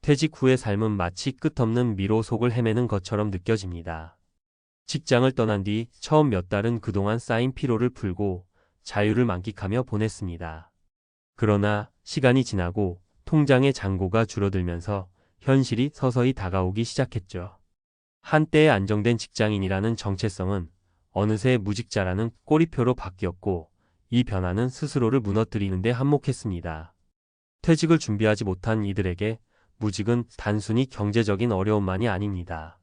퇴직 후의 삶은 마치 끝없는 미로 속을 헤매는 것처럼 느껴집니다. 직장을 떠난 뒤 처음 몇 달은 그동안 쌓인 피로를 풀고 자유를 만끽하며 보냈습니다. 그러나 시간이 지나고 통장의 잔고가 줄어들면서 현실이 서서히 다가오기 시작했죠. 한때의 안정된 직장인이라는 정체성은 어느새 무직자라는 꼬리표로 바뀌었고, 이 변화는 스스로를 무너뜨리는 데 한몫했습니다. 퇴직을 준비하지 못한 이들에게 무직은 단순히 경제적인 어려움만이 아닙니다.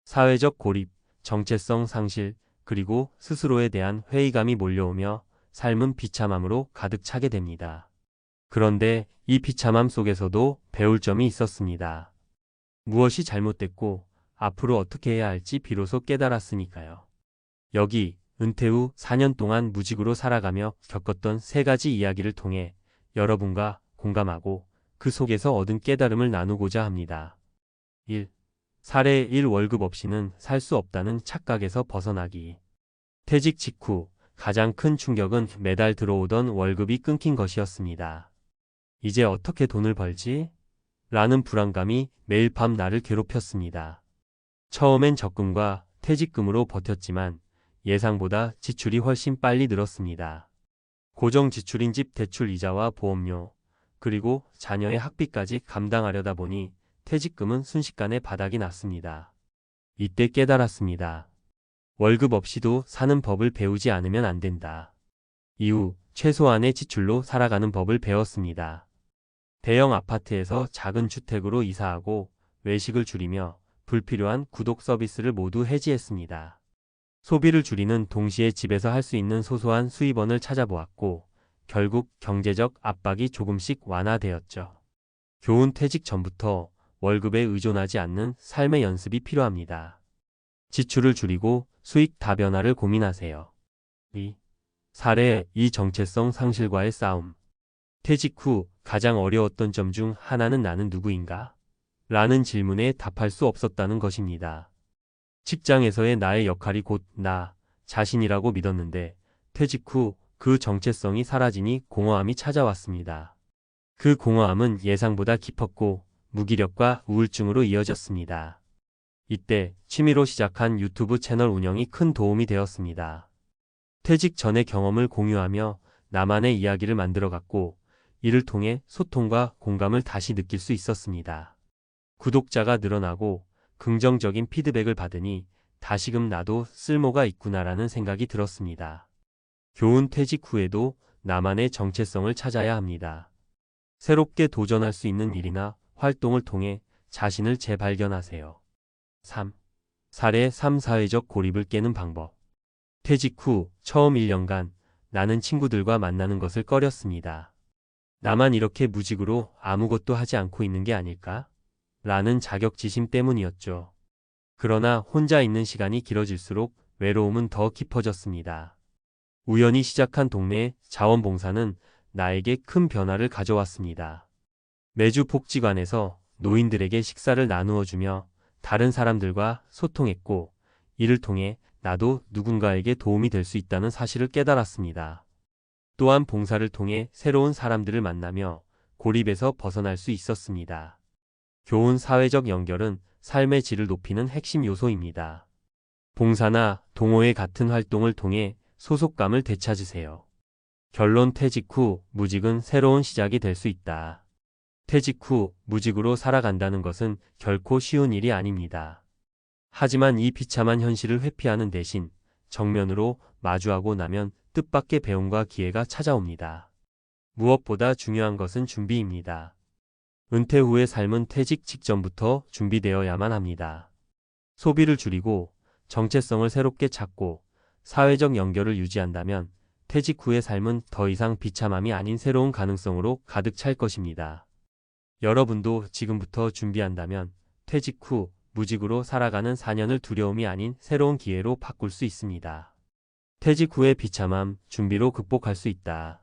사회적 고립, 정체성 상실, 그리고 스스로에 대한 회의감이 몰려오며 삶은 비참함으로 가득 차게 됩니다. 그런데 이 비참함 속에서도 배울 점이 있었습니다. 무엇이 잘못됐고 앞으로 어떻게 해야 할지 비로소 깨달았으니까요. 여기 은퇴 후 4년 동안 무직으로 살아가며 겪었던 3가지 이야기를 통해 여러분과 공감하고 그 속에서 얻은 깨달음을 나누고자 합니다. 1. 사례 1. 월급 없이는 살 수 없다는 착각에서 벗어나기. 퇴직 직후 가장 큰 충격은 매달 들어오던 월급이 끊긴 것이었습니다. 이제 어떻게 돈을 벌지? 라는 불안감이 매일 밤 나를 괴롭혔습니다. 처음엔 적금과 퇴직금으로 버텼지만 예상보다 지출이 훨씬 빨리 늘었습니다. 고정 지출인 집 대출 이자와 보험료, 그리고 자녀의 학비까지 감당하려다 보니 퇴직금은 순식간에 바닥이 났습니다. 이때 깨달았습니다. 월급 없이도 사는 법을 배우지 않으면 안 된다. 이후 최소한의 지출로 살아가는 법을 배웠습니다. 대형 아파트에서 작은 주택으로 이사하고 외식을 줄이며 불필요한 구독 서비스를 모두 해지했습니다. 소비를 줄이는 동시에 집에서 할 수 있는 소소한 수입원을 찾아보았고, 결국 경제적 압박이 조금씩 완화되었죠. 교훈: 퇴직 전부터 월급에 의존하지 않는 삶의 연습이 필요합니다. 지출을 줄이고 수익 다변화를 고민하세요. 2. 사례 2. 정체성 상실과의 싸움. 퇴직 후 가장 어려웠던 점 중 하나는 나는 누구인가? 라는 질문에 답할 수 없었다는 것입니다. 직장에서의 나의 역할이 곧 나 자신이라고 믿었는데 퇴직 후 그 정체성이 사라지니 공허함이 찾아왔습니다. 그 공허함은 예상보다 깊었고 무기력과 우울증으로 이어졌습니다. 이때 취미로 시작한 유튜브 채널 운영이 큰 도움이 되었습니다. 퇴직 전의 경험을 공유하며 나만의 이야기를 만들어갔고, 이를 통해 소통과 공감을 다시 느낄 수 있었습니다. 구독자가 늘어나고 긍정적인 피드백을 받으니 다시금 나도 쓸모가 있구나라는 생각이 들었습니다. 교훈: 퇴직 후에도 나만의 정체성을 찾아야 합니다. 새롭게 도전할 수 있는 일이나 활동을 통해 자신을 재발견하세요. 3. 사례 3. 사회적 고립을 깨는 방법. 퇴직 후 처음 1년간 나는 친구들과 만나는 것을 꺼렸습니다. 나만 이렇게 무직으로 아무것도 하지 않고 있는 게 아닐까? 라는 자격지심 때문이었죠. 그러나 혼자 있는 시간이 길어질수록 외로움은 더 깊어졌습니다. 우연히 시작한 동네 자원봉사는 나에게 큰 변화를 가져왔습니다. 매주 복지관에서 노인들에게 식사를 나누어주며 다른 사람들과 소통했고, 이를 통해 나도 누군가에게 도움이 될 수 있다는 사실을 깨달았습니다. 또한 봉사를 통해 새로운 사람들을 만나며 고립에서 벗어날 수 있었습니다. 교훈: 사회적 연결은 삶의 질을 높이는 핵심 요소입니다. 봉사나 동호회 같은 활동을 통해 소속감을 되찾으세요. 결론: 퇴직 후 무직은 새로운 시작이 될 수 있다. 퇴직 후 무직으로 살아간다는 것은 결코 쉬운 일이 아닙니다. 하지만 이 비참한 현실을 회피하는 대신 정면으로 마주하고 나면 뜻밖의 배움과 기회가 찾아옵니다. 무엇보다 중요한 것은 준비입니다. 은퇴 후의 삶은 퇴직 직전부터 준비되어야만 합니다. 소비를 줄이고 정체성을 새롭게 찾고 사회적 연결을 유지한다면 퇴직 후의 삶은 더 이상 비참함이 아닌 새로운 가능성으로 가득 찰 것입니다. 여러분도 지금부터 준비한다면 퇴직 후 무직으로 살아가는 4년을 두려움이 아닌 새로운 기회로 바꿀 수 있습니다. 퇴직 후의 비참함, 준비로 극복할 수 있다.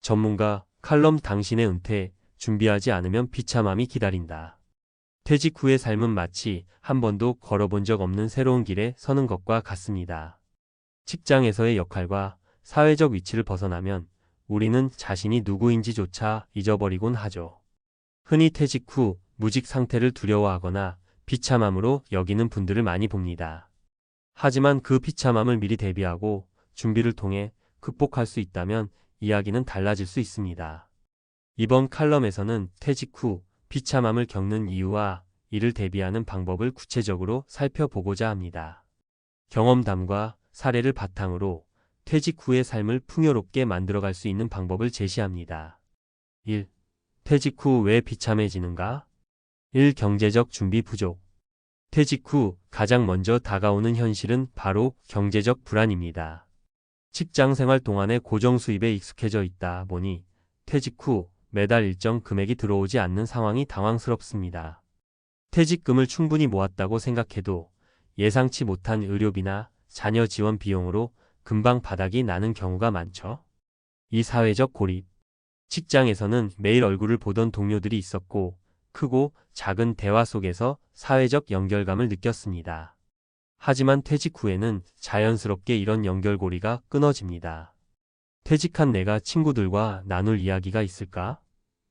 전문가 칼럼: 당신의 은퇴, 준비하지 않으면 비참함이 기다린다. 퇴직 후의 삶은 마치 한 번도 걸어본 적 없는 새로운 길에 서는 것과 같습니다. 직장에서의 역할과 사회적 위치를 벗어나면 우리는 자신이 누구인지조차 잊어버리곤 하죠. 흔히 퇴직 후 무직 상태를 두려워하거나 비참함으로 여기는 분들을 많이 봅니다. 하지만 그 비참함을 미리 대비하고 준비를 통해 극복할 수 있다면 이야기는 달라질 수 있습니다. 이번 칼럼에서는 퇴직 후 비참함을 겪는 이유와 이를 대비하는 방법을 구체적으로 살펴보고자 합니다. 경험담과 사례를 바탕으로 퇴직 후의 삶을 풍요롭게 만들어갈 수 있는 방법을 제시합니다. 1. 퇴직 후 왜 비참해지는가? 1. 경제적 준비 부족. 퇴직 후 가장 먼저 다가오는 현실은 바로 경제적 불안입니다. 직장 생활 동안의 고정 수입에 익숙해져 있다 보니 퇴직 후 매달 일정 금액이 들어오지 않는 상황이 당황스럽습니다. 퇴직금을 충분히 모았다고 생각해도 예상치 못한 의료비나 자녀 지원 비용으로 금방 바닥이 나는 경우가 많죠. 이 사회적 고립. 직장에서는 매일 얼굴을 보던 동료들이 있었고 크고 작은 대화 속에서 사회적 연결감을 느꼈습니다. 하지만 퇴직 후에는 자연스럽게 이런 연결고리가 끊어집니다. 퇴직한 내가 친구들과 나눌 이야기가 있을까?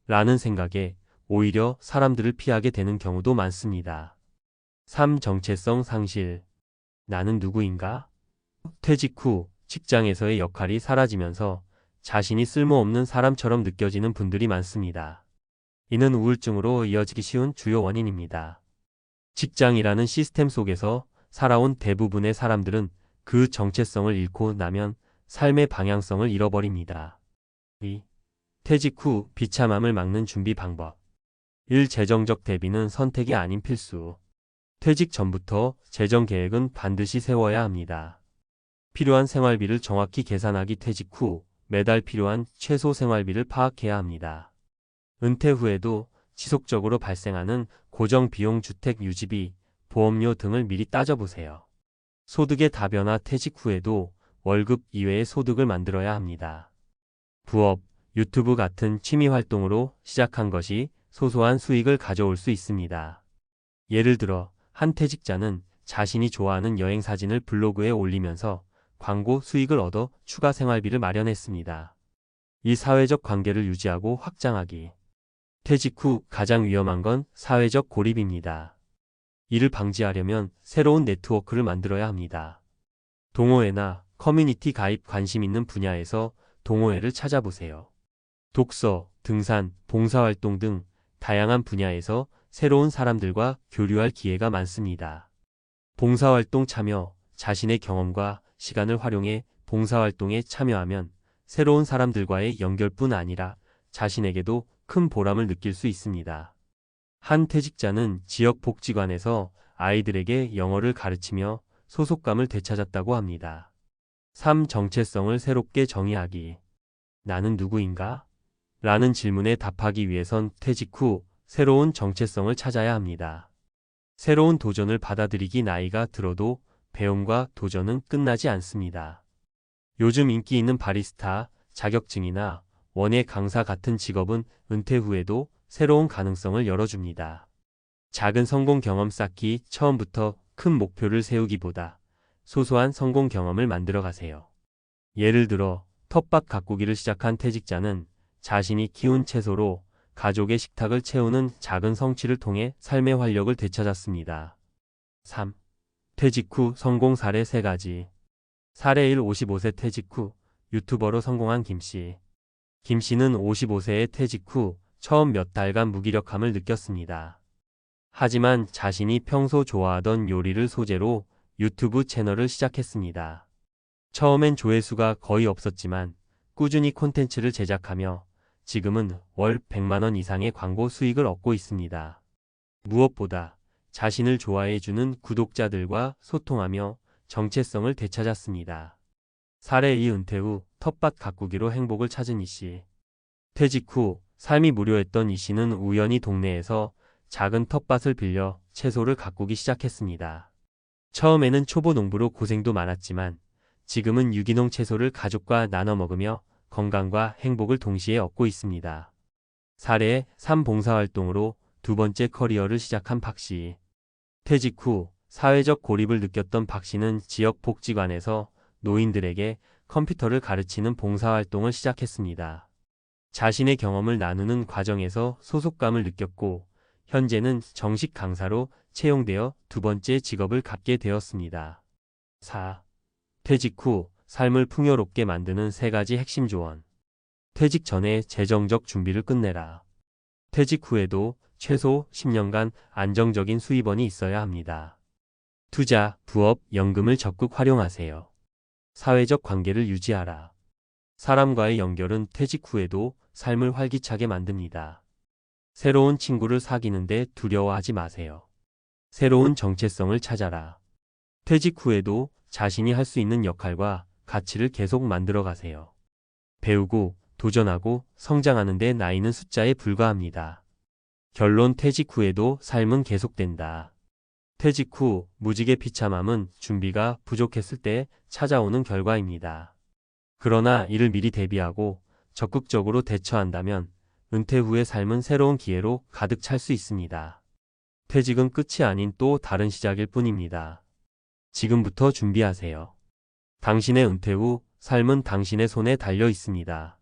라는 생각에 오히려 사람들을 피하게 되는 경우도 많습니다. 3. 정체성 상실. 나는 누구인가? 퇴직 후 직장에서의 역할이 사라지면서 자신이 쓸모없는 사람처럼 느껴지는 분들이 많습니다. 이는 우울증으로 이어지기 쉬운 주요 원인입니다. 직장이라는 시스템 속에서 살아온 대부분의 사람들은 그 정체성을 잃고 나면 삶의 방향성을 잃어버립니다. 2. 퇴직 후 비참함을 막는 준비 방법. 1. 재정적 대비는 선택이 아닌 필수. 퇴직 전부터 재정 계획은 반드시 세워야 합니다. 필요한 생활비를 정확히 계산하기. 퇴직 후 매달 필요한 최소 생활비를 파악해야 합니다. 은퇴 후에도 지속적으로 발생하는 고정 비용, 주택 유지비, 보험료 등을 미리 따져보세요. 소득의 다변화. 퇴직 후에도 월급 이외의 소득을 만들어야 합니다. 부업, 유튜브 같은 취미 활동으로 시작한 것이 소소한 수익을 가져올 수 있습니다. 예를 들어 한 퇴직자는 자신이 좋아하는 여행 사진을 블로그에 올리면서 광고 수익을 얻어 추가 생활비를 마련했습니다. 이 사회적 관계를 유지하고 확장하기. 퇴직 후 가장 위험한 건 사회적 고립입니다. 이를 방지하려면 새로운 네트워크를 만들어야 합니다. 동호회나 커뮤니티 가입. 관심 있는 분야에서 동호회를 찾아보세요. 독서, 등산, 봉사활동 등 다양한 분야에서 새로운 사람들과 교류할 기회가 많습니다. 봉사활동 참여. 자신의 경험과 시간을 활용해 봉사활동에 참여하면 새로운 사람들과의 연결뿐 아니라 자신에게도 큰 보람을 느낄 수 있습니다. 한 퇴직자는 지역복지관에서 아이들에게 영어를 가르치며 소속감을 되찾았다고 합니다. 3. 정체성을 새롭게 정의하기. 나는 누구인가? 라는 질문에 답하기 위해선 퇴직 후 새로운 정체성을 찾아야 합니다. 새로운 도전을 받아들이기. 나이가 들어도 배움과 도전은 끝나지 않습니다. 요즘 인기 있는 바리스타, 자격증이나 원예 강사 같은 직업은 은퇴 후에도 새로운 가능성을 열어줍니다. 작은 성공 경험 쌓기. 처음부터 큰 목표를 세우기보다 소소한 성공 경험을 만들어 가세요. 예를 들어 텃밭 가꾸기를 시작한 퇴직자는 자신이 키운 채소로 가족의 식탁을 채우는 작은 성취를 통해 삶의 활력을 되찾았습니다. 3. 퇴직 후 성공 사례 3가지. 사례 1. 55세 퇴직 후 유튜버로 성공한 김씨. 김씨는 55세의 퇴직 후 처음 몇 달간 무기력함을 느꼈습니다. 하지만 자신이 평소 좋아하던 요리를 소재로 유튜브 채널을 시작했습니다. 처음엔 조회수가 거의 없었지만 꾸준히 콘텐츠를 제작하며 지금은 월 100만원 이상의 광고 수익을 얻고 있습니다. 무엇보다 자신을 좋아해주는 구독자들과 소통하며 정체성을 되찾았습니다. 사례 2. 은퇴 후 텃밭 가꾸기로 행복을 찾은 이씨. 퇴직 후 삶이 무료했던 이씨는 우연히 동네에서 작은 텃밭을 빌려 채소를 가꾸기 시작했습니다. 처음에는 초보 농부로 고생도 많았지만 지금은 유기농 채소를 가족과 나눠 먹으며 건강과 행복을 동시에 얻고 있습니다. 사례 3. 봉사활동으로 두 번째 커리어를 시작한 박씨. 퇴직 후 사회적 고립을 느꼈던 박씨는 지역 복지관에서 노인들에게 컴퓨터를 가르치는 봉사활동을 시작했습니다. 자신의 경험을 나누는 과정에서 소속감을 느꼈고 현재는 정식 강사로 채용되어 두 번째 직업을 갖게 되었습니다. 4. 퇴직 후 삶을 풍요롭게 만드는 3가지 핵심 조언. 퇴직 전에 재정적 준비를 끝내라. 퇴직 후에도 최소 10년간 안정적인 수입원이 있어야 합니다. 투자, 부업, 연금을 적극 활용하세요. 사회적 관계를 유지하라. 사람과의 연결은 퇴직 후에도 삶을 활기차게 만듭니다. 새로운 친구를 사귀는데 두려워하지 마세요. 새로운 정체성을 찾아라. 퇴직 후에도 자신이 할 수 있는 역할과 가치를 계속 만들어 가세요. 배우고, 도전하고, 성장하는 데 나이는 숫자에 불과합니다. 결론 퇴직 후에도 삶은 계속된다. 퇴직 후 무직의 비참함은 준비가 부족했을 때 찾아오는 결과입니다. 그러나 이를 미리 대비하고 적극적으로 대처한다면 은퇴 후의 삶은 새로운 기회로 가득 찰 수 있습니다. 퇴직은 끝이 아닌 또 다른 시작일 뿐입니다. 지금부터 준비하세요. 당신의 은퇴 후 삶은 당신의 손에 달려 있습니다.